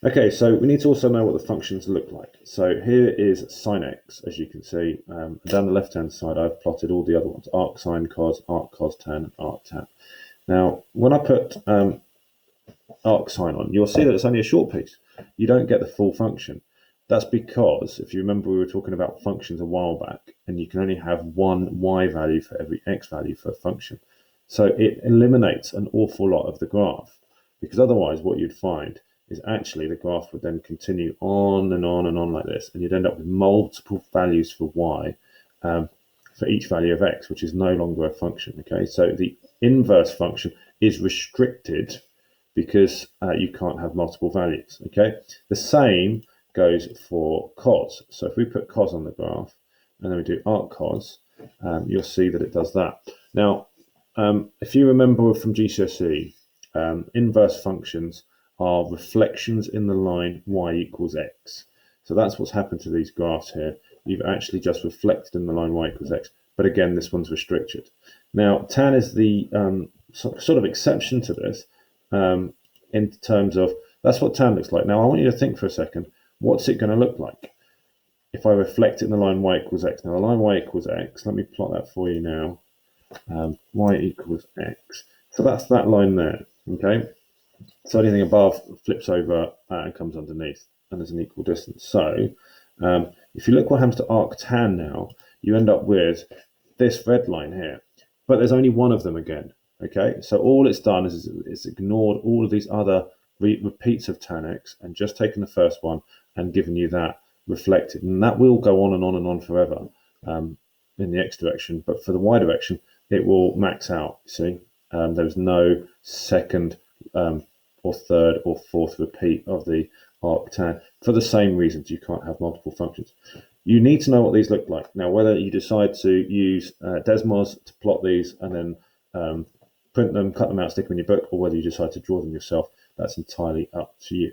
Okay, so we need to also know what the functions look like. So here is sine x, as you can see. Down the left-hand side, I've plotted all the other ones: arc sine cos, arc cos tan, arc tan. Now, when I put arc sine on, you'll see that it's only a short piece. You don't get the full function. That's because, if you remember, we were talking about functions a while back, and you can only have one y value for every x value for a function. So it eliminates an awful lot of the graph, because otherwise what you'd find is actually the graph would then continue on and on and on like this, and you'd end up with multiple values for y for each value of x, which is no longer a function. Okay, so the inverse function is restricted because you can't have multiple values. Okay, the same goes for cos. So if we put cos on the graph and then we do arc cos, you'll see that it does that. Now, if you remember from GCSE, inverse functions are reflections in the line y equals x. So that's what's happened to these graphs here. You've actually just reflected in the line y equals x. But again, this one's restricted. Now, tan is the sort of exception to this in terms of that's what tan looks like. Now, I want you to think for a second, what's it going to look like if I reflect it in the line y equals x? Now, the line y equals x, let me plot that for you now. Y equals x. So that's that line there, okay? So anything above flips over and comes underneath, and there's an equal distance. So if you look what happens to arc tan now, you end up with this red line here, but there's only one of them again, okay? So all it's done is it's ignored all of these other repeats of tan x and just taken the first one and given you that reflected, and that will go on and on and on forever in the x direction, but for the y direction, it will max out, see? There's no second or third or fourth repeat of the arc tan for the same reasons. You can't have multiple functions. You need to know what these look like. Now, whether you decide to use Desmos to plot these and then print them, cut them out, stick them in your book, or whether you decide to draw them yourself, that's entirely up to you.